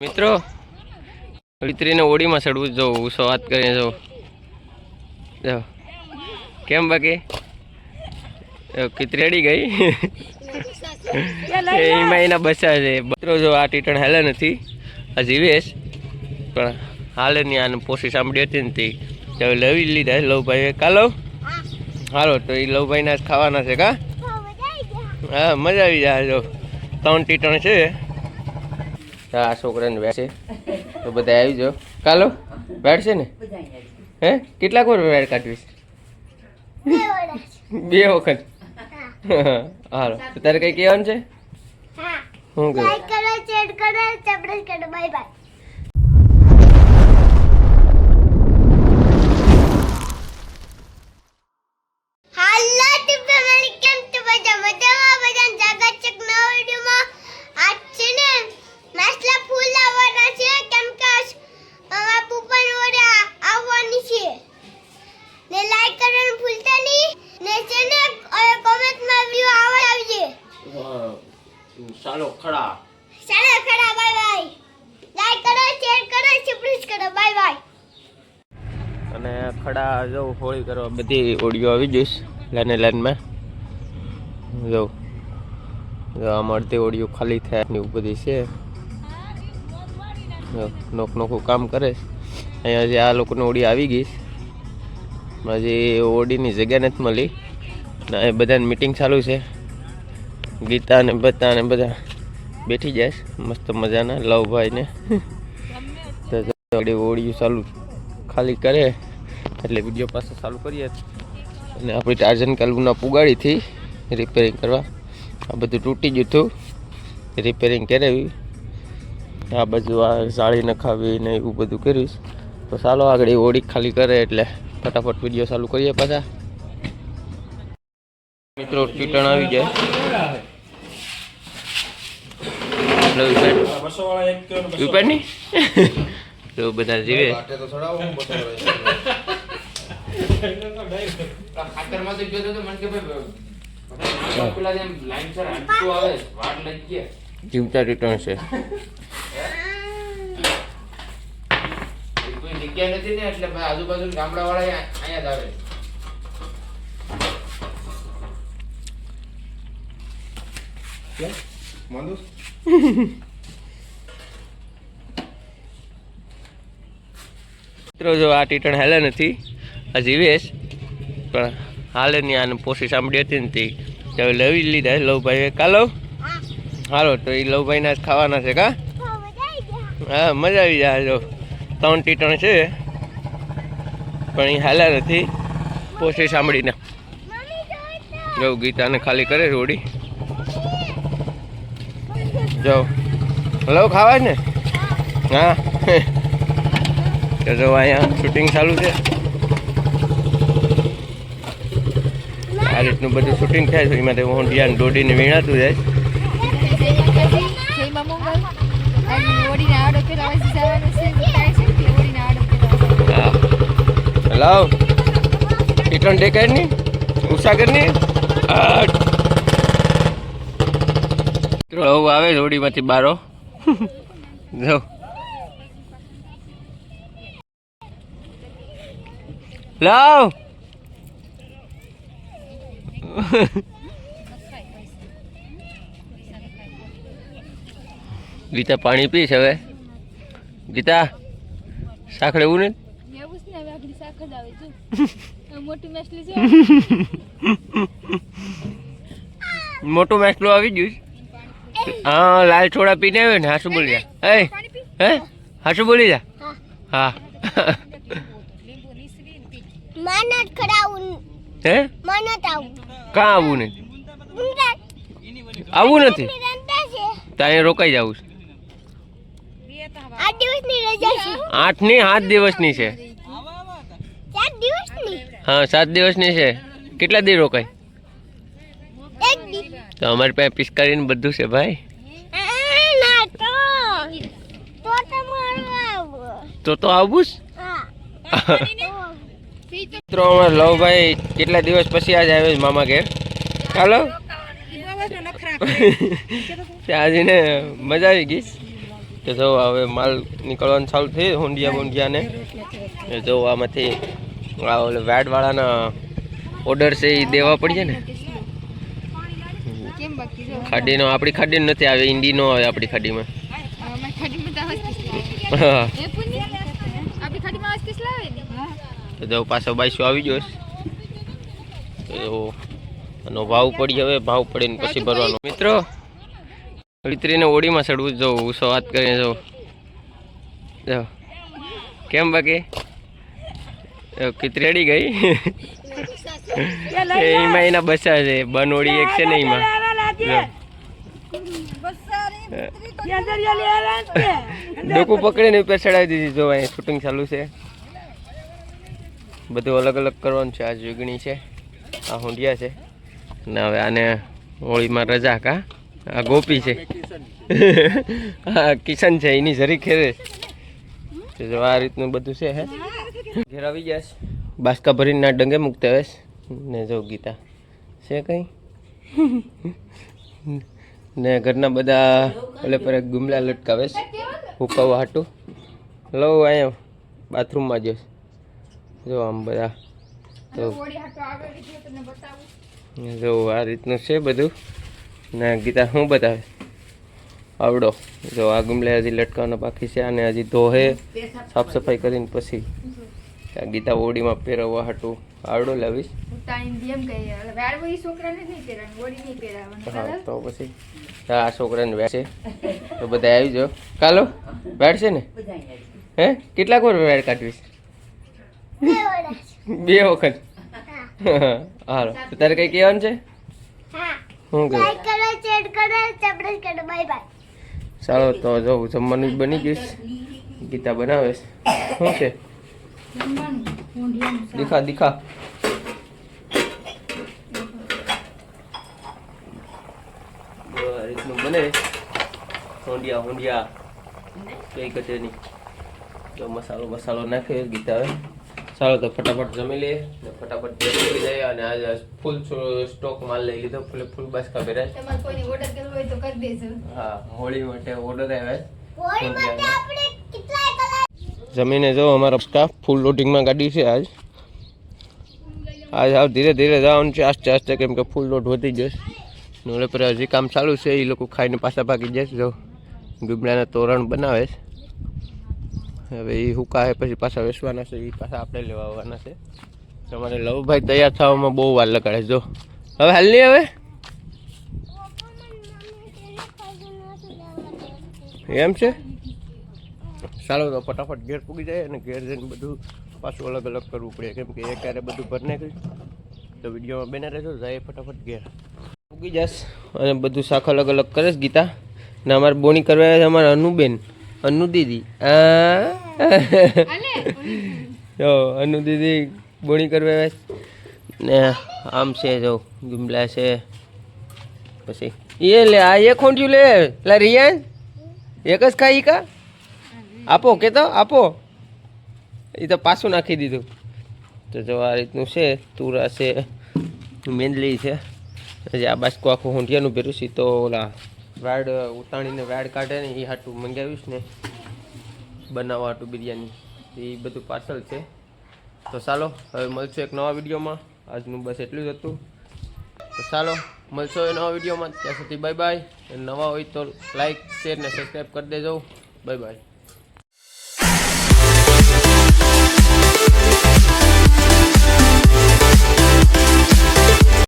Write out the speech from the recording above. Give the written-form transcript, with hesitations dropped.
મિત્રો દીકરીને ઓડીમાં ચડવું જો વાત કરીને જો કેમ બાકી કિતરી અડી ગઈ એમાં એના બસા છે મિત્રો જો આ ટીટણ હાલે નથી આ જીવેશ પણ હાલે નહીં આને પોસી સાંભળી હતી ને તે લવી લીધા લવભાઈ કાલો હાલો તો એ લવભાઈને આજ ખાવાના છે કા હા મજા આવી જાય જો 3 ટીટણ છે આ છોકરાને બેસે તો બધા આવી જાઓ કાલો બેઠ છે ને હે કેટલાક વાર વેડ કાઢવીશ 2 વખત હાલો તો તારે કઈ કહેવાનું છે હું કહું લાઈક કરો શેર કરો સબસ્ક્રાઇબ કરો બાય બાય ચાલો ખડા બાય બાય લાઈક કરો શેર કરો સબસ્ક્રાઇબ કરો બાય બાય અને ખડા જો હોળી કરવા બધી ઓડિયો આવી જઈશ લાઈનમાં જો અમારથી ઓડિયો ખાલી થાય ને બધી છે નોખું કામ કરે અહીંયા જે આ લોકોની ઓડી આવી ગઈ હજી ઓડીની જગ્યા નથી મળી ને એ બધાની મિટિંગ ચાલુ છે ગીતા ને બધા બેઠી જાય મસ્ત મજાના લવભાઈ ને તો ઓડિયું ચાલુ ખાલી કરે એટલે વિડીયો પાસે ચાલુ કરીએ અને આપણી ટાર્ઝન કાલુના પુગાડીથી રિપેરિંગ કરવા આ બધું તૂટી ગયું હતું રિપેરિંગ કરાવી આ બાજુ આ સાળી નખાવી ને એવું બધું કરીશ તો ચાલો આગળ એ ઓડી ખાલી કરે એટલે ફટાફટ વિડીયો ચાલુ કરીએ પાછા મિત્રો ટીટણ આવી જાય તો બધા જીવે જીવતા રિટર્ન છે જગ્યા નથી ને એટલે આજુબાજુ ગામડા વાળા અહીંયા જ આવે મિત્રો જો આ ટીટણ હાલે નથી આ જીવેશ પણ હાલે નહીં આને પોસી સાંભળી હતી ને તે લવી લીધા લવભાઈ કાલો હાલો તો એ લવભાઈને આજ ખાવાના છે કા હા મજા આવી જાય જો 3 ટીટણ છે પણ એ હાલ્યા નથી પોસી સાંભળીને જો ગીતાને ખાલી કરે રોડી જો લવ ખાવા ને હા તો જો અહીંયા શૂટિંગ ચાલુ છે આ રીતનું બધું શૂટિંગ થાય છે એમાં હું ધ્યાન દોડીને વીણાતું જાય હલો ટીટણ દેખાય ની ઉષાગરની આવે જોડીમાંથી બારો જો લાવ ગીતા પાણી પીશ હવે ગીતા સાખર એવું ને મોટું મેસલું આવી ગયું હા લાલ છોડા પીને આવ્યો ને હાસુ બોલી જા હે હાસુ બોલી જા હા હે કાં આવું ને આવું નથી ત્યાં રોકાઈ જવું છે 8 ની 7 દિવસની છે હા 7 દિવસની છે કેટલા દી રોકાય તો અમારી પાસે પિસ્કારીને બધું છે ભાઈ તો આવું મિત્રો અમારા લવભાઈ કેટલા દિવસ પછી આજ આવે મામા ઘેર ચાલો ત્યાં જઈને મજા આવી ગઈ કે જો હવે માલ નીકળવાનું ચાલુ થયું હુંડિયા બુંડિયાને જો આમાંથી આ ઓલે વેડવાળાના ઓર્ડર છે એ દેવા પડશે ને. ખાડીનો આપણી ખાડીનો નથી આવે, ઈંડીનો આવે આપણી ખાડીમાં. હા તો જો પાછો બાઈસો આવી ગયો તો આનો ભાવ પડી, હવે ભાવ પડીને પછી ભરવાનો. મિત્રો મિત્રીને ઓડીમાં ચડવું જો ઉસો વાત કરીને જો કેમ બાકી કિતરી અડી ગઈ એમાં એના બસા છે બનોડી એક છે ને એમાં ડોકું પકડીને ઉપર ચડાવી દીધી. જો અહીંયા શૂટિંગ ચાલુ છે, બધું અલગ અલગ કરવાનું છે. આ જોગણી છે, આ હુંડિયા છે ને હવે આને હોળીમાં રજા. કા આ ગોપી છે, હા કિશન છે, એની જરી ખેરે જો આ રીતનું બધું છે. હે ઘેર આવી ગયા બાસકા ભરીને ના ડંગે મૂકતા હોય ને. જો ગીતા છે કઈ ને ઘરના બધા એટલે પર ગુમલા લટકાવે હુકાવા હાટું. લો અહીંયા બાથરૂમમાં જો આમ બધા તો જો આ રીતનું છે બધું ને. ગીતા શું બતાવે આવડો જો આ ગુમલે હજી લટકાવવાના બાકી છે, અને હજી ધોહે સાફ સફાઈ કરીને પછી ગીતા ઓડીમાં પહેરવા હાટું આવડો લાવીશ. હા તો પછી આ છોકરાને વેડ છે તો બધા આવી જાઓ. કાલો વેડ છે ને? હે કેટલાક વાર વેડ કાઢવીશ? 2 વખત. હાલો તારે કઈ કહેવાનું છે? શું કહે? ચાલો તો જો જમવાનું જ બની ગયું. ગીતા બનાવે શું છે? દીખા દીખા રીતનું બને હોંડિયા કઈ કચેરી તો મસાલો નાખ્યો ગીતા. હવે ચાલો તો ફટાફટ જમી લઈએ ને ફટાફટ જમી જાય. અને આજે ફૂલ સ્ટોક માલ લઈ લીધો, ફૂલ બાસકા ભરાય. હા હોળી માટે ઓર્ડર આવ્યા. જમીને જો અમારો સ્ટાફ ફૂલ લોડિંગમાં ગાડી છે. આજ ધીરે ધીરે જવાનું છે, આસ્તે આસ્તે, કેમ કે ફૂલ લોડ વધી જશે. ઓલે પર હજી કામ ચાલુ છે, એ લોકો ખાઈને પાછા ભાગી જશે. જો ગુમડાના તોરણ બનાવે છે, હવે એ હુકાય પછી પાછા વેચવાના છે, એ પાછા આપણે લેવા આવવાના છે. તમારે લવભાઈ તૈયાર થવામાં બહુ વાર લગાડે. જો હવે હાલ નહીં હવે એમ છે. ચાલો તો ફટાફટ ઘેર પૂગી જાય, અને ઘેર જઈને બધું પાછું અલગ અલગ કરવું પડે, કેમ કે એક ક્યારે બધું ભરી નાખ્યું. તો વિડીયોમાં બેના રહેજો, જાય ફટાફટ ઘેર પૂગી જશ અને બધું શાક અલગ અલગ કરે છે ગીતા. ને અમારે બોણી કરવા છે અમારે અનુબેન, અનુ દીદી. જો અનુ દીદી બોણી કરવા ને આમ છે. જો ગુમલા છે, પછી એ લે આ એક ખોંટ્યું લે લા રિયા એક જ ખાઈ કા આપો કે તો આપો, એ તો પાછું નાખી દીધું. તો જો આ રીતનું છે. તુરા છે, મેંદલી છે. હજી આ બાસકો આખું હોંટિયાનું ભેરું છે. તો ઓલા વેડ ઉતાણીને વેડ કાઢે ને એ હાટું મંગાવીશ ને બનાવવા હાટું બિરયાની, એ બધું પાર્સલ છે. તો ચાલો હવે મળશું એક નવા વિડીયોમાં. આજનું બસ એટલું જ હતું. તો ચાલો મળશો એ નવા વિડીયોમાં. ત્યાં સુધી બાય બાય. નવા હોય તો લાઈક શેર ને સબસ્ક્રાઈબ કરી દેજો. Bye bye.